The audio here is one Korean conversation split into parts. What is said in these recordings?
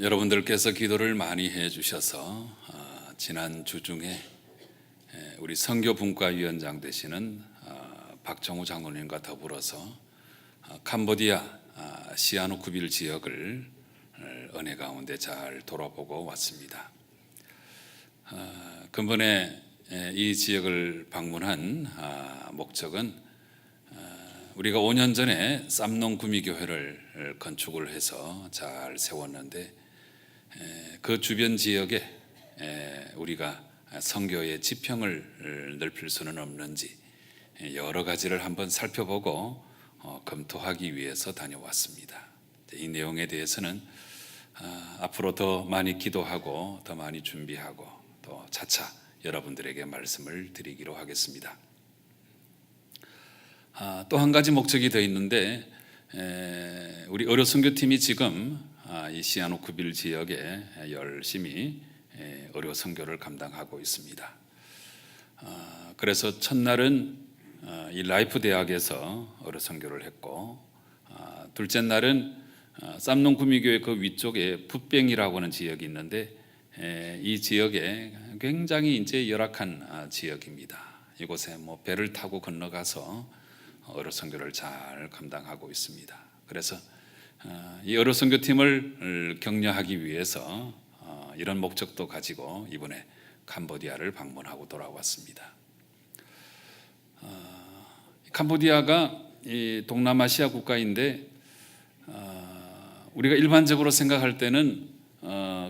여러분들께서 기도를 많이 해주셔서 지난 주 중에 우리 선교분과위원장 되시는 박정우 장로님과 더불어서 캄보디아 시아누쿠빌 지역을 은혜 가운데 잘 돌아보고 왔습니다. 근본에 이 지역을 방문한 목적은 우리가 5년 전에 쌈농 구미교회를 건축을 해서 잘 세웠는데 그 주변 지역에 우리가 선교의 지평을 넓힐 수는 없는지 여러 가지를 한번 살펴보고 검토하기 위해서 다녀왔습니다. 이 내용에 대해서는 앞으로 더 많이 기도하고 더 많이 준비하고 또 차차 여러분들에게 말씀을 드리기로 하겠습니다. 또 한 가지 목적이 더 있는데 우리 의료 선교팀이 지금 이 시아누쿠빌 지역에 열심히 의료 선교를 감당하고 있습니다. 그래서 첫날은 이 라이프 대학에서 의료 선교를 했고, 둘째 날은 쌈농 구미교회 그 위쪽에 붓뱅이라고 하는 지역이 있는데 이 지역에 굉장히 이제 열악한 지역입니다. 이곳에 배를 타고 건너가서 의료 선교를 잘 감당하고 있습니다. 그래서 이 의료 선교팀을 격려하기 위해서 이런 목적도 가지고 이번에 캄보디아를 방문하고 돌아왔습니다. 캄보디아가 이 동남아시아 국가인데 우리가 일반적으로 생각할 때는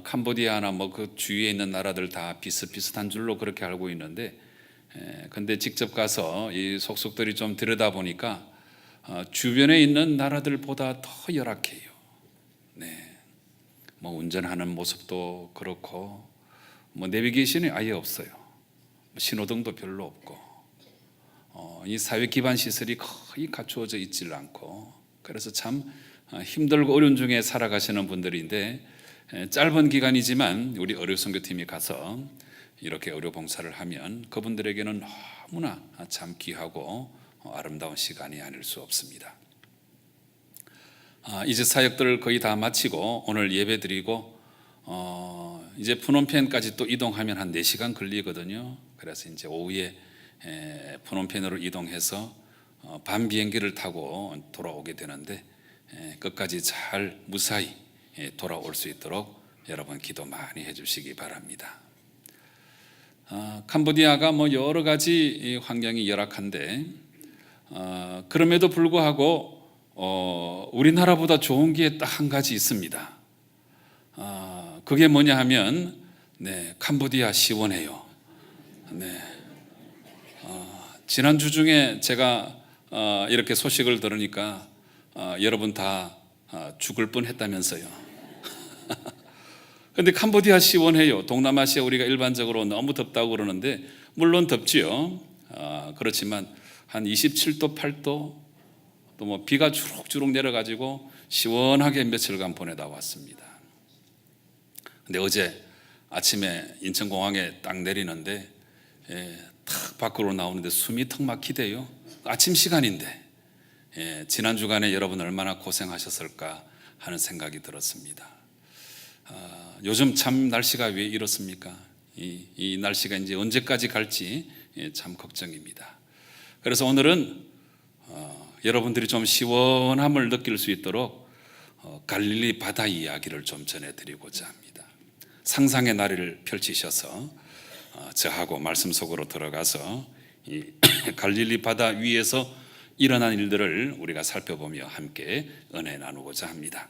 캄보디아나 그 주위에 있는 나라들 다 비슷비슷한 줄로 그렇게 알고 있는데, 근데 직접 가서 이 속속들이 좀 들여다보니까 주변에 있는 나라들보다 더 열악해요. 운전하는 모습도 그렇고 내비게이션이 아예 없어요. 신호등도 별로 없고 이 사회 기반 시설이 거의 갖추어져 있질 않고, 그래서 참 힘들고 어려운 중에 살아가시는 분들인데 짧은 기간이지만 우리 의료 선교팀이 가서 이렇게 의료 봉사를 하면 그분들에게는 너무나 참 귀하고 아름다운 시간이 아닐 수 없습니다. 이제 사역들을 거의 다 마치고 오늘 예배 드리고 이제 푸놈펜까지 또 이동하면 한 4시간 걸리거든요. 그래서 이제 오후에 푸놈펜으로 이동해서 밤 비행기를 타고 돌아오게 되는데 끝까지 잘 무사히 돌아올 수 있도록 여러분 기도 많이 해주시기 바랍니다. 캄보디아가 여러 가지 환경이 열악한데 그럼에도 불구하고 우리나라보다 좋은 게 딱 한 가지 있습니다. 그게 뭐냐 하면 캄보디아 시원해요. 지난주 중에 제가 이렇게 소식을 들으니까 여러분 다 죽을 뻔했다면서요. 근데 캄보디아 시원해요. 동남아시아 우리가 일반적으로 너무 덥다고 그러는데 물론 덥지요. 그렇지만 한 27도, 8도 또 비가 주룩주룩 내려가지고 시원하게 며칠간 보내다 왔습니다. 근데 어제 아침에 인천공항에 딱 내리는데 탁 밖으로 나오는데 숨이 턱 막히대요. 아침 시간인데 지난 주간에 여러분 얼마나 고생하셨을까 하는 생각이 들었습니다. 요즘 참 날씨가 왜 이렇습니까? 이 날씨가 이제 언제까지 갈지 참 걱정입니다. 그래서 오늘은 여러분들이 좀 시원함을 느낄 수 있도록 갈릴리 바다 이야기를 좀 전해드리고자 합니다. 상상의 나래를 펼치셔서 저하고 말씀 속으로 들어가서 이 갈릴리 바다 위에서 일어난 일들을 우리가 살펴보며 함께 은혜 나누고자 합니다.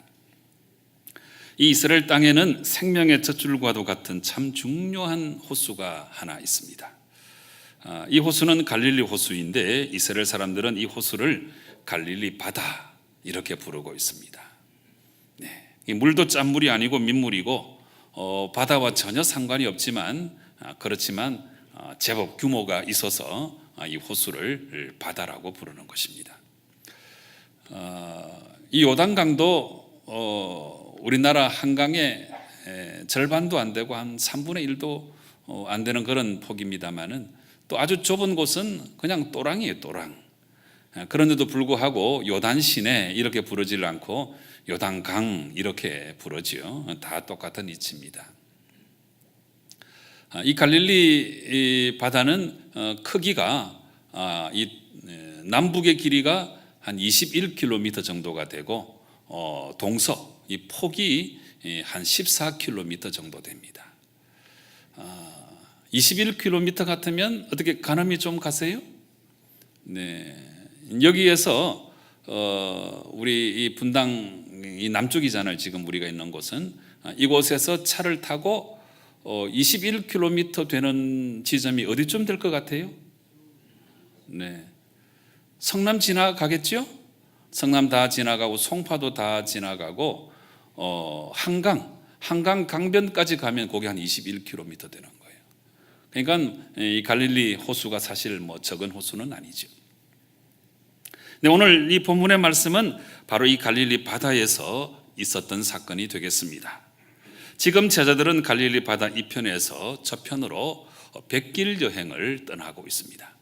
이 이스라엘 땅에는 생명의 젖줄과도 같은 참 중요한 호수가 하나 있습니다. 이 호수는 갈릴리 호수인데 이스라엘 사람들은 이 호수를 갈릴리 바다 이렇게 부르고 있습니다. 이 물도 짠물이 아니고 민물이고 바다와 전혀 상관이 없지만 그렇지만 제법 규모가 있어서 이 호수를 바다라고 부르는 것입니다. 이 요단강도 우리나라 한강의 절반도 안 되고 한 3분의 1도 안 되는 그런 폭입니다만은 또 아주 좁은 곳은 그냥 또랑이에요, 또랑. 그런데도 불구하고 요단 시내 이렇게 부르질 않고 요단강 이렇게 부르지요. 다 똑같은 이치입니다. 이 갈릴리 바다는 크기가 이 남북의 길이가 한 21km 정도가 되고 동서 이 폭이 한 14km 정도 됩니다. 21km 같으면 어떻게 가늠이 좀 가세요? 네, 여기에서 우리 이 분당 이 남쪽이잖아요. 지금 우리가 있는 곳은 이곳에서 차를 타고 21km 되는 지점이 어디쯤 될 것 같아요? 네, 성남 지나가겠죠? 성남 다 지나가고 송파도 다 지나가고 한강 강변까지 가면 거기 한 21km 되는 거예요. 그러니까 이 갈릴리 호수가 사실 뭐 적은 호수는 아니죠. 네, 오늘 이 본문의 말씀은 바로 이 갈릴리 바다에서 있었던 사건이 되겠습니다. 지금 제자들은 갈릴리 바다 이편에서 저편으로 백길 여행을 떠나고 있습니다.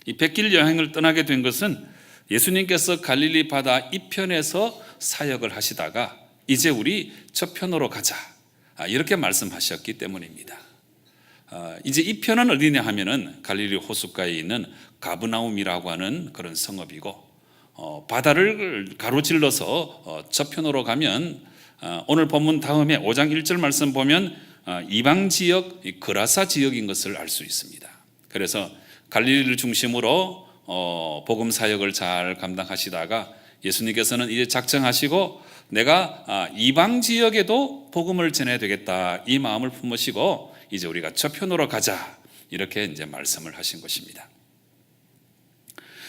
이 백길 여행을 떠나게 된 것은 예수님께서 갈릴리 바다 이편에서 사역을 하시다가 이제 우리 저편으로 가자 이렇게 말씀하셨기 때문입니다. 이제 이 편은 어디냐 하면은 갈릴리 호숫가에 있는 가브나움이라고 하는 그런 성읍이고 바다를 가로질러서 저편으로 가면 오늘 본문 다음에 5장 1절 말씀 보면 이방 지역 그라사 지역인 것을 알 수 있습니다. 그래서 갈릴리를 중심으로 복음 사역을 잘 감당하시다가 예수님께서는 이제 작정하시고 내가 이방 지역에도 복음을 전해야 되겠다 이 마음을 품으시고 이제 우리가 저편으로 가자 이렇게 이제 말씀을 하신 것입니다.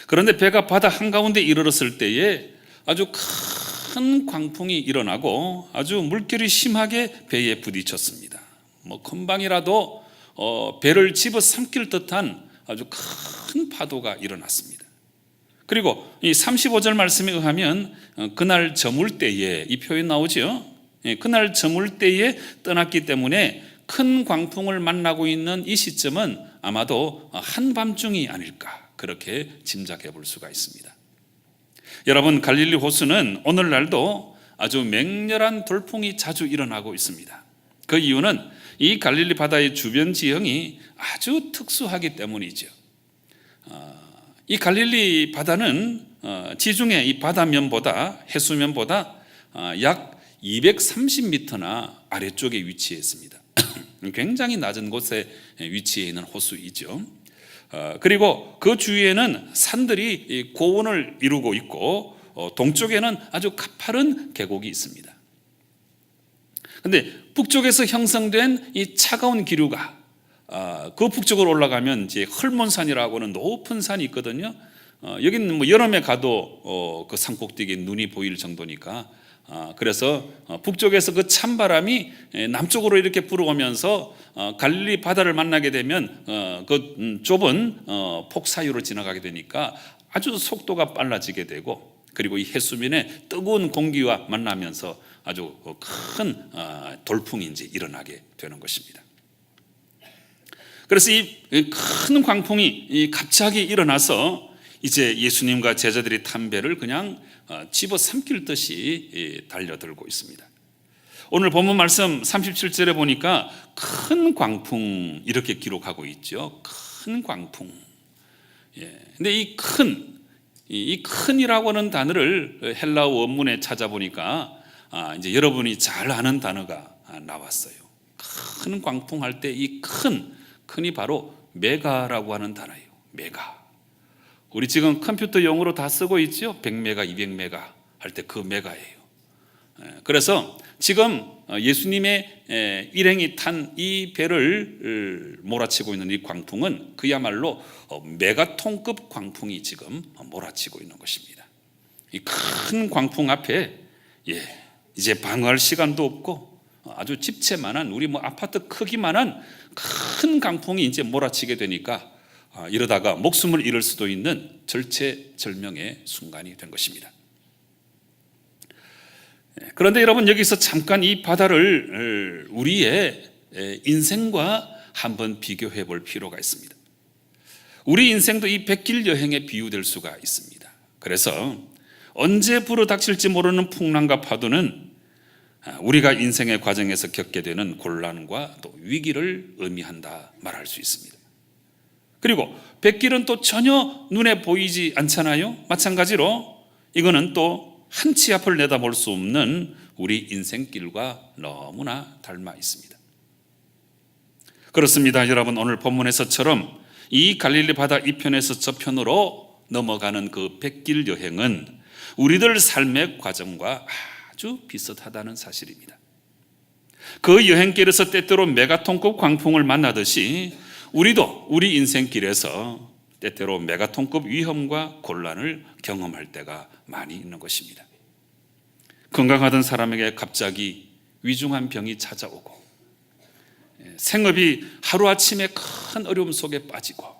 그런데 배가 바다 한가운데 이르렀을 때에 아주 큰 광풍이 일어나고 아주 물결이 심하게 배에 부딪혔습니다. 뭐 금방이라도 배를 집어삼킬 듯한 아주 큰 파도가 일어났습니다. 그리고 이 35절 말씀에 의하면 그날 저물 때에 이 표현 나오죠. 그날 저물 때에 떠났기 때문에 큰 광풍을 만나고 있는 이 시점은 아마도 한밤중이 아닐까 그렇게 짐작해 볼 수가 있습니다. 여러분, 갈릴리 호수는 오늘날도 아주 맹렬한 돌풍이 자주 일어나고 있습니다. 그 이유는 이 갈릴리 바다의 주변 지형이 아주 특수하기 때문이죠. 이 갈릴리 바다는 지중해 이 바다면보다 해수면보다 약 230m나 아래쪽에 위치해 있습니다. 굉장히 낮은 곳에 위치해 있는 호수이죠. 그리고 그 주위에는 산들이 고원을 이루고 있고 동쪽에는 아주 가파른 계곡이 있습니다. 그런데 북쪽에서 형성된 이 차가운 기류가 그 북쪽으로 올라가면 이제 헐몬산이라고 하는 높은 산이 있거든요. 여기는 뭐 여름에 가도 그 산 꼭대기에 눈이 보일 정도니까 그래서 북쪽에서 그 찬바람이 남쪽으로 이렇게 불어오면서 갈릴리 바다를 만나게 되면 그 좁은 폭 사이로 지나가게 되니까 아주 속도가 빨라지게 되고 그리고 이 해수면에 뜨거운 공기와 만나면서 아주 큰 돌풍이 이제 일어나게 되는 것입니다. 그래서 이 큰 광풍이 갑자기 일어나서 이제 예수님과 제자들이 탄 배를 그냥 집어삼킬 듯이 달려들고 있습니다. 오늘 본문 말씀 37절에 보니까 큰 광풍 이렇게 기록하고 있죠. 큰 광풍. 근데 이 큰이라고 하는 단어를 헬라어 원문에 찾아보니까 이제 여러분이 잘 아는 단어가 나왔어요. 큰 광풍 할 때 이 큰이 바로 메가라고 하는 단어예요. 메가. 우리 지금 컴퓨터 용어로 다 쓰고 있죠. 100메가, 200메가 할 때 그 메가예요. 그래서 지금 예수님의 일행이 탄 이 배를 몰아치고 있는 이 광풍은 그야말로 메가톤급 광풍이 지금 몰아치고 있는 것입니다. 이 큰 광풍 앞에 이제 방어할 시간도 없고 아주 집채만한 우리 뭐 아파트 크기만한 큰 강풍이 이제 몰아치게 되니까 이러다가 목숨을 잃을 수도 있는 절체절명의 순간이 된 것입니다. 그런데 여러분, 여기서 잠깐 이 바다를 우리의 인생과 한번 비교해 볼 필요가 있습니다. 우리 인생도 이 백길 여행에 비유될 수가 있습니다. 그래서 언제 불어닥칠지 모르는 풍랑과 파도는 우리가 인생의 과정에서 겪게 되는 곤란과 또 위기를 의미한다 말할 수 있습니다. 그리고 뱃길은 또 전혀 눈에 보이지 않잖아요. 마찬가지로 이거는 또 한 치 앞을 내다볼 수 없는 우리 인생길과 너무나 닮아 있습니다. 그렇습니다. 여러분, 오늘 본문에서처럼 이 갈릴리 바다 이편에서 저편으로 넘어가는 그 뱃길 여행은 우리들 삶의 과정과 아주 비슷하다는 사실입니다. 그 여행길에서 때때로 메가톤급 광풍을 만나듯이 우리도 우리 인생길에서 때때로 메가톤급 위험과 곤란을 경험할 때가 많이 있는 것입니다. 건강하던 사람에게 갑자기 위중한 병이 찾아오고 생업이 하루아침에 큰 어려움 속에 빠지고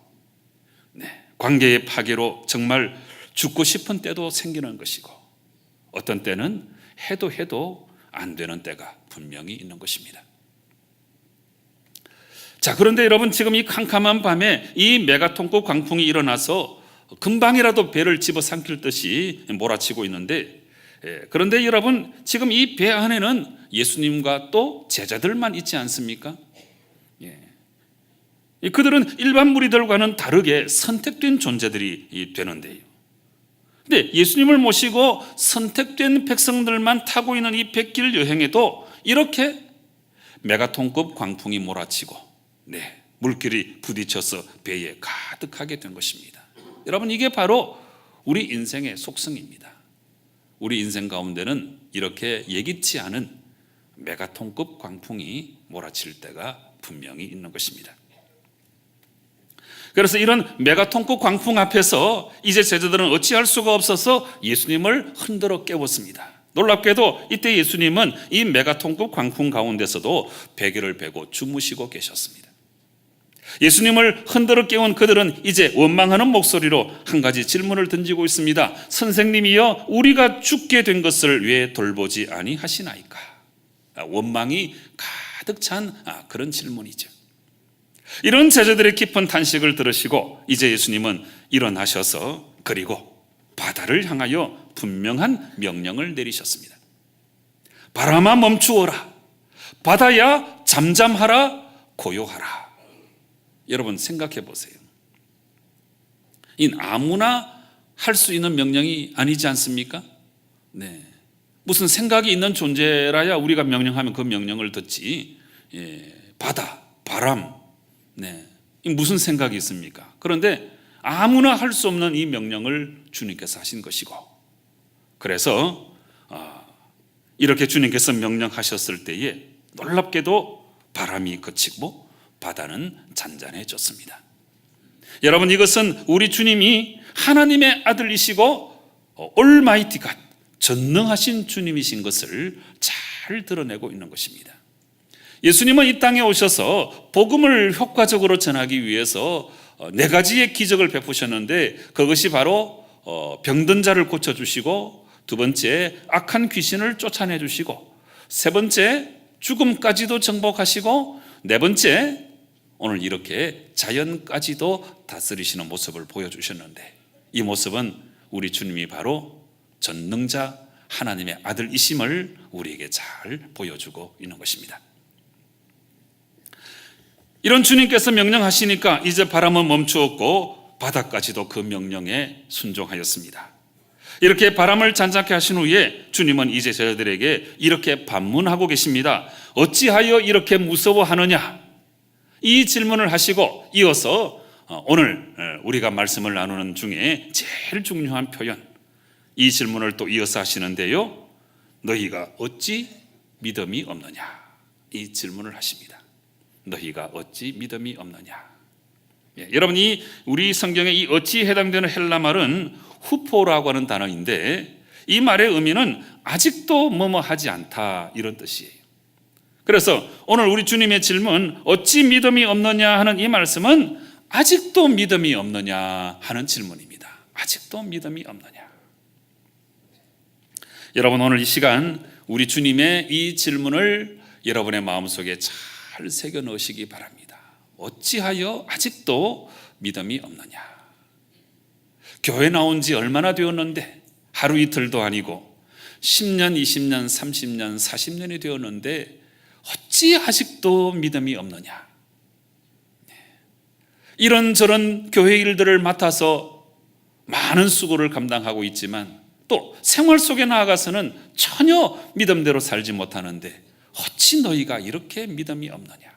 관계의 파괴로 정말 죽고 싶은 때도 생기는 것이고 어떤 때는 해도 안 되는 때가 분명히 있는 것입니다. 자, 그런데 여러분, 지금 이 캄캄한 밤에 이 메가톤급 광풍이 일어나서 금방이라도 배를 집어삼킬 듯이 몰아치고 있는데, 그런데 여러분, 지금 이 배 안에는 예수님과 또 제자들만 있지 않습니까? 그들은 일반 무리들과는 다르게 선택된 존재들이 되는데요. 근데 예수님을 모시고 선택된 백성들만 타고 있는 이 뱃길 여행에도 이렇게 메가톤급 광풍이 몰아치고 물길이 부딪혀서 배에 가득하게 된 것입니다. 여러분, 이게 바로 우리 인생의 속성입니다. 우리 인생 가운데는 이렇게 예기치 않은 메가톤급 광풍이 몰아칠 때가 분명히 있는 것입니다. 그래서 이런 메가톤급 광풍 앞에서 이제 제자들은 어찌할 수가 없어서 예수님을 흔들어 깨웠습니다. 놀랍게도 이때 예수님은 이 메가톤급 광풍 가운데서도 베개를 베고 주무시고 계셨습니다. 예수님을 흔들어 깨운 그들은 이제 원망하는 목소리로 한 가지 질문을 던지고 있습니다. 선생님이여, 우리가 죽게 된 것을 왜 돌보지 아니하시나이까? 원망이 가득 찬 그런 질문이죠. 이런 제자들의 깊은 탄식을 들으시고 이제 예수님은 일어나셔서 그리고 바다를 향하여 분명한 명령을 내리셨습니다. 바람아 멈추어라. 바다야 잠잠하라. 고요하라. 여러분, 생각해 보세요. 이 아무나 할 수 있는 명령이 아니지 않습니까? 무슨 생각이 있는 존재라야 우리가 명령하면 그 명령을 듣지. 바다, 바람, 무슨 생각이 있습니까? 그런데 아무나 할 수 없는 이 명령을 주님께서 하신 것이고, 그래서 이렇게 주님께서 명령하셨을 때에 놀랍게도 바람이 그치고 바다는 잔잔해졌습니다. 여러분, 이것은 우리 주님이 하나님의 아들이시고 올마이티 갓, 전능하신 주님이신 것을 잘 드러내고 있는 것입니다. 예수님은 이 땅에 오셔서 복음을 효과적으로 전하기 위해서 4가지의 기적을 베푸셨는데, 그것이 바로 병든 자를 고쳐주시고, 2번째 악한 귀신을 쫓아내주시고, 3번째 죽음까지도 정복하시고, 4번째 오늘 이렇게 자연까지도 다스리시는 모습을 보여주셨는데, 이 모습은 우리 주님이 바로 전능자 하나님의 아들이심을 우리에게 잘 보여주고 있는 것입니다. 이런 주님께서 명령하시니까 이제 바람은 멈추었고 바다까지도 그 명령에 순종하였습니다. 이렇게 바람을 잔잔케 하신 후에 주님은 이제 저희들에게 이렇게 반문하고 계십니다. 어찌하여 이렇게 무서워하느냐? 이 질문을 하시고 이어서 오늘 우리가 말씀을 나누는 중에 제일 중요한 표현, 이 질문을 또 이어서 하시는데요. 너희가 어찌 믿음이 없느냐? 이 질문을 하십니다. 너희가 어찌 믿음이 없느냐? 여러분이 우리 성경에 이 어찌 해당되는 헬라 말은 후포라고 하는 단어인데, 이 말의 의미는 아직도 뭐뭐 하지 않다, 이런 뜻이에요. 그래서 오늘 우리 주님의 질문, 어찌 믿음이 없느냐 하는 이 말씀은 아직도 믿음이 없느냐 하는 질문입니다. 아직도 믿음이 없느냐? 여러분, 오늘 이 시간 우리 주님의 이 질문을 여러분의 마음속에 잘 새겨 넣으시기 바랍니다. 어찌하여 아직도 믿음이 없느냐? 교회 나온 지 얼마나 되었는데, 하루 이틀도 아니고 10년, 20년, 30년, 40년이 되었는데 어찌 아직도 믿음이 없느냐. 이런저런 교회 일들을 맡아서 많은 수고를 감당하고 있지만 또 생활 속에 나아가서는 전혀 믿음대로 살지 못하는데 어찌 너희가 이렇게 믿음이 없느냐.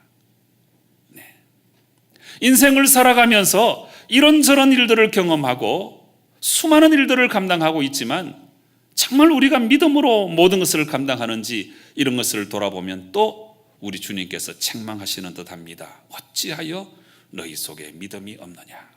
인생을 살아가면서 이런저런 일들을 경험하고 수많은 일들을 감당하고 있지만 정말 우리가 믿음으로 모든 것을 감당하는지 이런 것을 돌아보면 또 우리 주님께서 책망하시는 듯합니다. 어찌하여 너희 속에 믿음이 없느냐.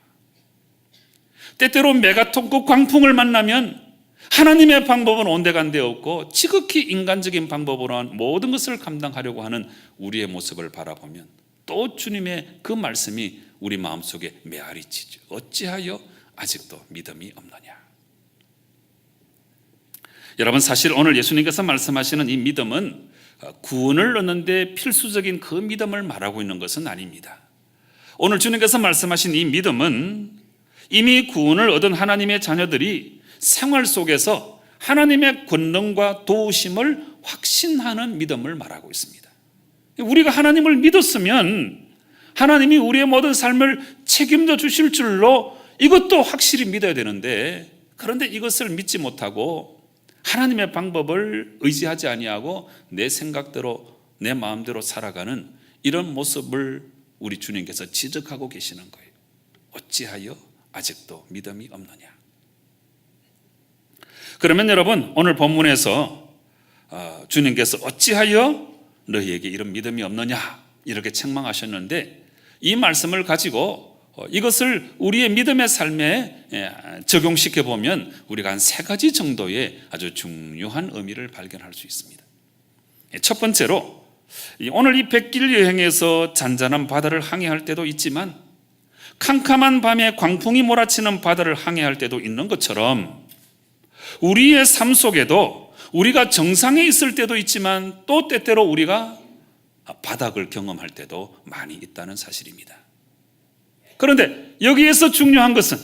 때때로 메가톤급 광풍을 만나면 하나님의 방법은 온데간데 없고 지극히 인간적인 방법으로 모든 것을 감당하려고 하는 우리의 모습을 바라보면 또 주님의 그 말씀이 우리 마음속에 메아리치죠. 어찌하여 아직도 믿음이 없느냐. 여러분, 사실 오늘 예수님께서 말씀하시는 이 믿음은 구원을 얻는데 필수적인 그 믿음을 말하고 있는 것은 아닙니다. 오늘 주님께서 말씀하신 이 믿음은 이미 구원을 얻은 하나님의 자녀들이 생활 속에서 하나님의 권능과 도우심을 확신하는 믿음을 말하고 있습니다. 우리가 하나님을 믿었으면 하나님이 우리의 모든 삶을 책임져 주실 줄로 이것도 확실히 믿어야 되는데, 그런데 이것을 믿지 못하고 하나님의 방법을 의지하지 아니하고 내 생각대로 내 마음대로 살아가는 이런 모습을 우리 주님께서 지적하고 계시는 거예요. 어찌하여 아직도 믿음이 없느냐. 그러면 여러분, 오늘 본문에서 주님께서 어찌하여 너희에게 이런 믿음이 없느냐 이렇게 책망하셨는데, 이 말씀을 가지고 이것을 우리의 믿음의 삶에 적용시켜 보면 우리가 한 3가지 정도의 아주 중요한 의미를 발견할 수 있습니다. 첫 번째로, 오늘 이 백길 여행에서 잔잔한 바다를 항해할 때도 있지만 캄캄한 밤에 광풍이 몰아치는 바다를 항해할 때도 있는 것처럼 우리의 삶 속에도 우리가 정상에 있을 때도 있지만 또 때때로 우리가 바닥을 경험할 때도 많이 있다는 사실입니다. 그런데 여기에서 중요한 것은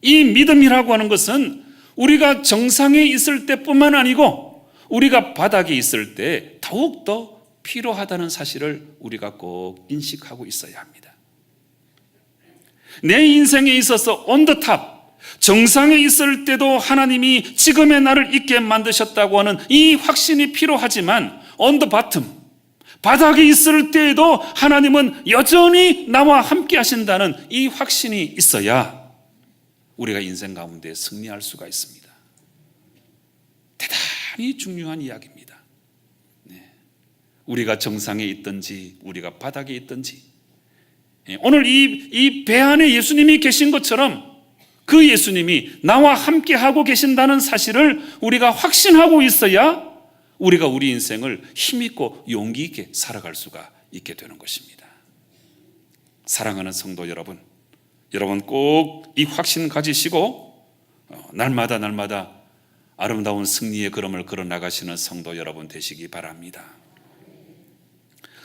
이 믿음이라고 하는 것은 우리가 정상에 있을 때뿐만 아니고 우리가 바닥에 있을 때 더욱더 필요하다는 사실을 우리가 꼭 인식하고 있어야 합니다. 내 인생에 있어서 on the top, 정상에 있을 때도 하나님이 지금의 나를 있게 만드셨다고 하는 이 확신이 필요하지만 on the bottom, 바닥에 있을 때에도 하나님은 여전히 나와 함께 하신다는 이 확신이 있어야 우리가 인생 가운데 승리할 수가 있습니다. 대단히 중요한 이야기입니다. 우리가 정상에 있든지 우리가 바닥에 있든지, 오늘 이 배 안에 예수님이 계신 것처럼 그 예수님이 나와 함께 하고 계신다는 사실을 우리가 확신하고 있어야 우리가 우리 인생을 힘있고 용기 있게 살아갈 수가 있게 되는 것입니다. 사랑하는 성도 여러분, 여러분 꼭 이 확신 가지시고 날마다 아름다운 승리의 걸음을 걸어 나가시는 성도 여러분 되시기 바랍니다.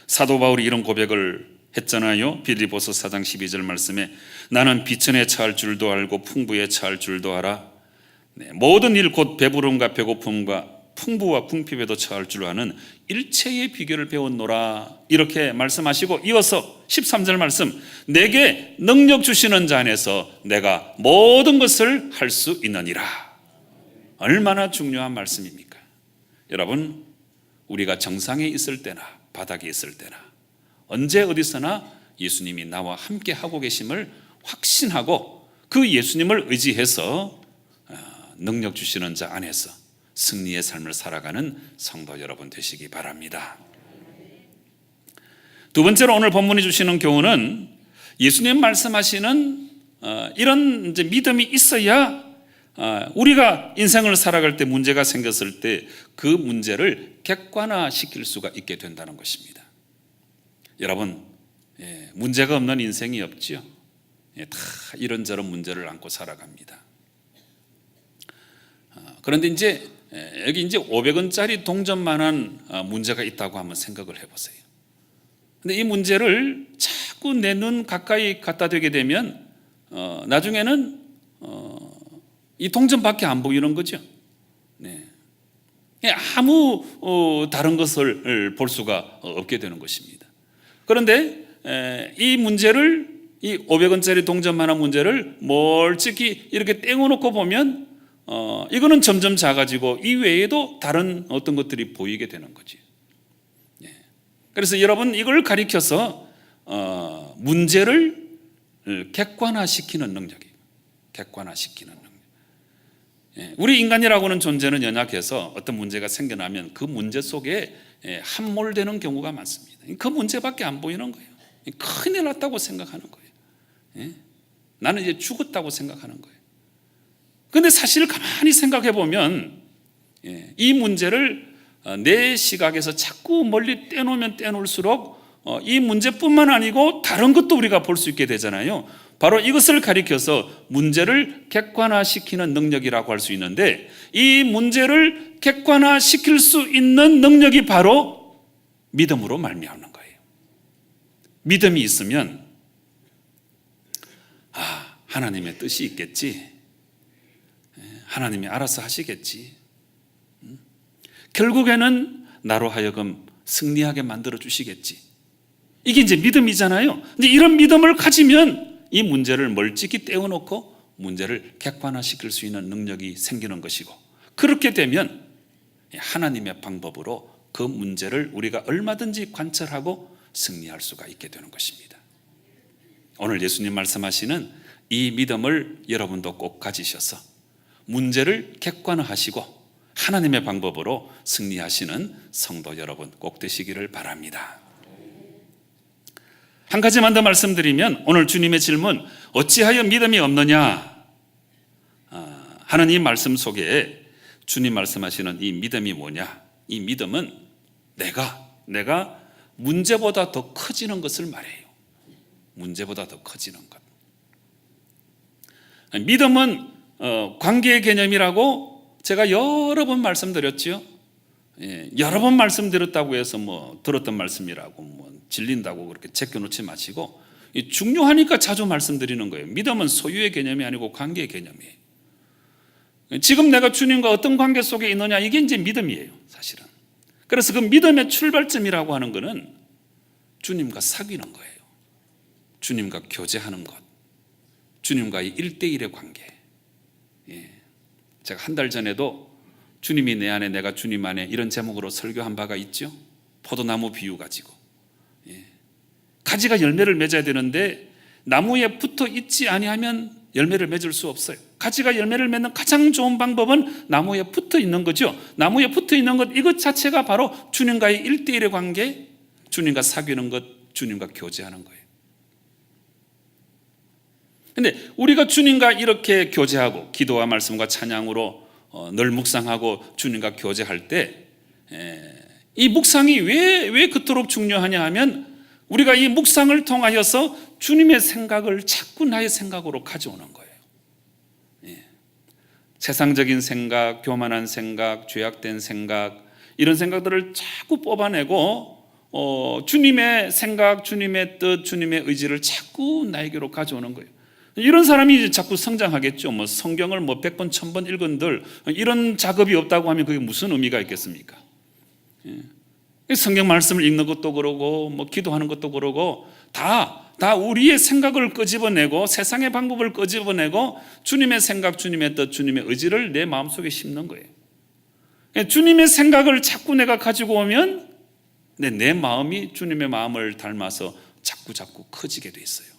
사도 바울이 이런 고백을 했잖아요. 빌립보서 4장 12절 말씀에 나는 비천에 처할 줄도 알고 풍부에 처할 줄도 알아. 모든 일 곧 배부름과 배고픔과 풍부와 궁핍에도 처할 줄 아는 일체의 비결을 배웠노라. 이렇게 말씀하시고 이어서 13절 말씀, 내게 능력 주시는 자 안에서 내가 모든 것을 할 수 있느니라. 얼마나 중요한 말씀입니까? 여러분, 우리가 정상에 있을 때나 바닥에 있을 때나 언제 어디서나 예수님이 나와 함께 하고 계심을 확신하고 그 예수님을 의지해서 능력 주시는 자 안에서 승리의 삶을 살아가는 성도 여러분 되시기 바랍니다. 두 번째로 오늘 본문이 주시는 교훈은 예수님 말씀하시는 이런 이제 믿음이 있어야 우리가 인생을 살아갈 때 문제가 생겼을 때 그 문제를 객관화시킬 수가 있게 된다는 것입니다. 여러분, 문제가 없는 인생이 없죠. 다 이런저런 문제를 안고 살아갑니다. 그런데 이제 여기 이제 500원짜리 동전만한 문제가 있다고 한번 생각을 해보세요. 근데 이 문제를 자꾸 내 눈 가까이 갖다 대게 되면 나중에는 이 동전밖에 안 보이는 거죠. 네. 아무 다른 것을 볼 수가 없게 되는 것입니다. 그런데 이 문제를, 이 500원짜리 동전만한 문제를 멀찍이 이렇게 떼어놓고 보면 이거는 점점 작아지고 이 외에도 다른 어떤 것들이 보이게 되는 거지. 그래서 여러분, 이걸 가리켜서 문제를 객관화시키는 능력이에요. 객관화시키는 능력. 우리 인간이라고는 존재는 연약해서 어떤 문제가 생겨나면 그 문제 속에 함몰되는 경우가 많습니다. 그 문제밖에 안 보이는 거예요. 큰일 났다고 생각하는 거예요. 나는 이제 죽었다고 생각하는 거예요. 그런데 사실 가만히 생각해 보면 이 문제를 내 시각에서 자꾸 멀리 떼놓으면 떼놓을수록 이 문제뿐만 아니고 다른 것도 우리가 볼 수 있게 되잖아요. 바로 이것을 가리켜서 문제를 객관화시키는 능력이라고 할 수 있는데, 이 문제를 객관화시킬 수 있는 능력이 바로 믿음으로 말미암는 거예요. 믿음이 있으면 하나님의 뜻이 있겠지, 하나님이 알아서 하시겠지, 결국에는 나로 하여금 승리하게 만들어 주시겠지, 이게 이제 믿음이잖아요. 이제 이런 믿음을 가지면 이 문제를 멀찍이 떼어놓고 문제를 객관화시킬 수 있는 능력이 생기는 것이고, 그렇게 되면 하나님의 방법으로 그 문제를 우리가 얼마든지 관찰하고 승리할 수가 있게 되는 것입니다. 오늘 예수님 말씀하시는 이 믿음을 여러분도 꼭 가지셔서 문제를 객관화하시고 하나님의 방법으로 승리하시는 성도 여러분 꼭 되시기를 바랍니다. 한 가지만 더 말씀드리면, 오늘 주님의 질문, 어찌하여 믿음이 없느냐 하는 이 말씀 속에 주님 말씀하시는 이 믿음이 뭐냐? 이 믿음은 내가 문제보다 더 커지는 것을 말해요. 문제보다 더 커지는 것. 믿음은 관계의 개념이라고 제가 여러 번 말씀드렸죠. 여러 번 말씀드렸다고 해서 들었던 말씀이라고 질린다고 그렇게 제껴놓지 마시고, 중요하니까 자주 말씀드리는 거예요. 믿음은 소유의 개념이 아니고 관계의 개념이에요. 지금 내가 주님과 어떤 관계 속에 있느냐, 이게 이제 믿음이에요, 사실은. 그래서 그 믿음의 출발점이라고 하는 것은 주님과 사귀는 거예요. 주님과 교제하는 것, 주님과의 1대1의 관계. 제가 한 달 전에도 주님이 내 안에 내가 주님 안에 이런 제목으로 설교한 바가 있죠. 포도나무 비유 가지고 가지가 열매를 맺어야 되는데 나무에 붙어 있지 아니하면 열매를 맺을 수 없어요. 가지가 열매를 맺는 가장 좋은 방법은 나무에 붙어 있는 거죠. 나무에 붙어 있는 것, 이것 자체가 바로 주님과의 1대1의 관계, 주님과 사귀는 것, 주님과 교제하는 거예요. 근데 우리가 주님과 이렇게 교제하고 기도와 말씀과 찬양으로 늘 묵상하고 주님과 교제할 때 이 묵상이 왜 그토록 중요하냐 하면, 우리가 이 묵상을 통하여서 주님의 생각을 자꾸 나의 생각으로 가져오는 거예요. 세상적인 생각, 교만한 생각, 죄악된 생각, 이런 생각들을 자꾸 뽑아내고 주님의 생각, 주님의 뜻, 주님의 의지를 자꾸 나에게로 가져오는 거예요. 이런 사람이 이제 자꾸 성장하겠죠. 성경을 100번, 1000번 읽은들 이런 작업이 없다고 하면 그게 무슨 의미가 있겠습니까? 성경 말씀을 읽는 것도 그러고 기도하는 것도 그러고 다 우리의 생각을 끄집어내고 세상의 방법을 끄집어내고 주님의 생각, 주님의 뜻, 주님의 의지를 내 마음속에 심는 거예요. 주님의 생각을 자꾸 내가 가지고 오면 내 마음이 주님의 마음을 닮아서 자꾸 커지게 돼 있어요.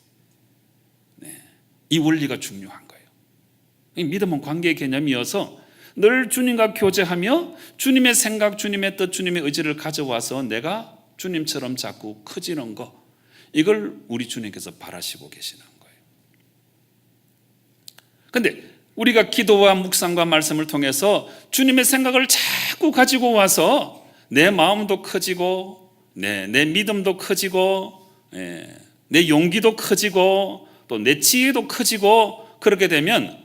이 원리가 중요한 거예요. 믿음은 관계의 개념이어서 늘 주님과 교제하며 주님의 생각, 주님의 뜻, 주님의 의지를 가져와서 내가 주님처럼 자꾸 커지는 거, 이걸 우리 주님께서 바라시고 계시는 거예요. 그런데 우리가 기도와 묵상과 말씀을 통해서 주님의 생각을 자꾸 가지고 와서 내 마음도 커지고 내 믿음도 커지고 내 용기도 커지고 또 내 지혜도 커지고, 그렇게 되면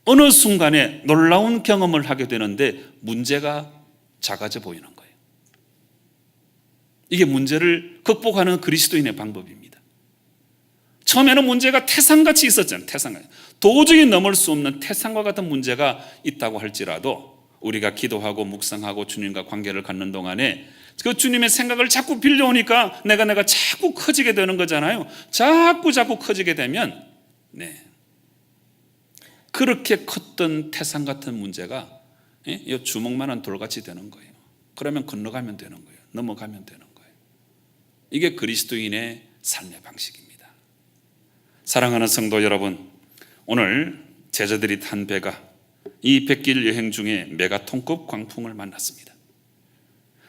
어느 순간에 놀라운 경험을 하게 되는데 문제가 작아져 보이는 거예요. 이게 문제를 극복하는 그리스도인의 방법입니다. 처음에는 문제가 태산같이 있었잖아요. 태산같이. 도저히 넘을 수 없는 태산과 같은 문제가 있다고 할지라도 우리가 기도하고 묵상하고 주님과 관계를 갖는 동안에 그 주님의 생각을 자꾸 빌려오니까 내가 자꾸 커지게 되는 거잖아요. 자꾸 커지게 되면 그렇게 컸던 태산 같은 문제가 이 주먹만한 돌같이 되는 거예요. 그러면 건너가면 되는 거예요. 넘어가면 되는 거예요. 이게 그리스도인의 삶의 방식입니다. 사랑하는 성도 여러분, 오늘 제자들이 탄 배가 이 백길 여행 중에 메가톤급 광풍을 만났습니다.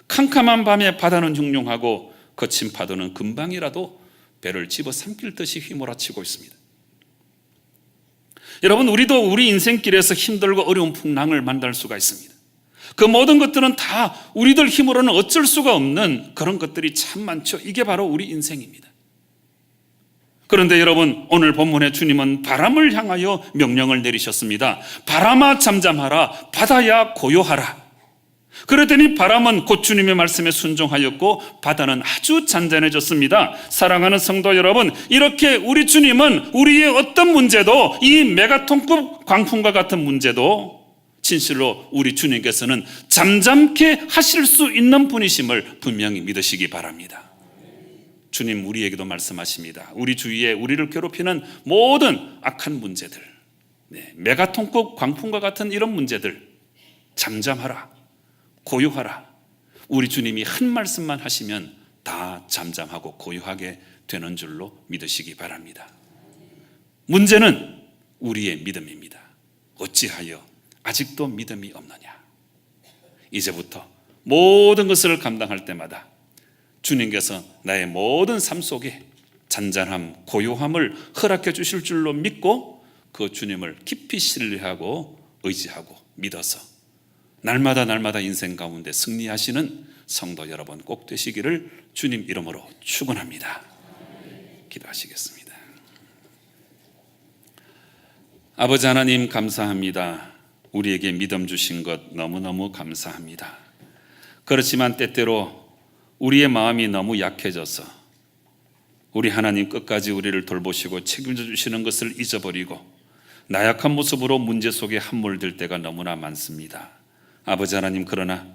캄캄한 밤에 바다는 흉흉하고 거친 파도는 금방이라도 배를 집어삼킬 듯이 휘몰아치고 있습니다. 여러분, 우리도 우리 인생길에서 힘들고 어려운 풍랑을 만날 수가 있습니다. 그 모든 것들은 다 우리들 힘으로는 어쩔 수가 없는 그런 것들이 참 많죠. 이게 바로 우리 인생입니다. 그런데 여러분, 오늘 본문에 주님은 바람을 향하여 명령을 내리셨습니다. 바람아 잠잠하라, 바다야 고요하라. 그랬더니 바람은 곧 주님의 말씀에 순종하였고 바다는 아주 잔잔해졌습니다. 사랑하는 성도 여러분, 이렇게 우리 주님은 우리의 어떤 문제도, 이 메가톤급 광풍과 같은 문제도 진실로 우리 주님께서는 잠잠케 하실 수 있는 분이심을 분명히 믿으시기 바랍니다. 주님 우리에게도 말씀하십니다. 우리 주위에 우리를 괴롭히는 모든 악한 문제들, 메가톤급 광풍과 같은 이런 문제들, 잠잠하라, 고요하라. 우리 주님이 한 말씀만 하시면 다 잠잠하고 고요하게 되는 줄로 믿으시기 바랍니다. 문제는 우리의 믿음입니다. 어찌하여 아직도 믿음이 없느냐? 이제부터 모든 것을 감당할 때마다 주님께서 나의 모든 삶 속에 잔잔함, 고요함을 허락해 주실 줄로 믿고 그 주님을 깊이 신뢰하고 의지하고 믿어서 날마다 인생 가운데 승리하시는 성도 여러분 꼭 되시기를 주님 이름으로 축원합니다. 기도하시겠습니다. 아버지 하나님 감사합니다. 우리에게 믿음 주신 것 너무너무 감사합니다. 그렇지만 때때로 우리의 마음이 너무 약해져서 우리 하나님 끝까지 우리를 돌보시고 책임져 주시는 것을 잊어버리고 나약한 모습으로 문제 속에 함몰될 때가 너무나 많습니다. 아버지 하나님, 그러나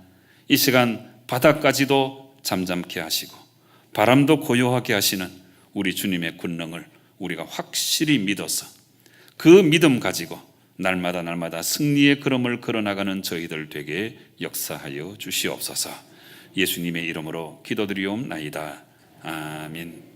이 시간 바다까지도 잠잠케 하시고 바람도 고요하게 하시는 우리 주님의 권능을 우리가 확실히 믿어서 그 믿음 가지고 날마다 승리의 걸음을 걸어나가는 저희들 되게 역사하여 주시옵소서. 예수님의 이름으로 기도드리옵나이다. 아멘.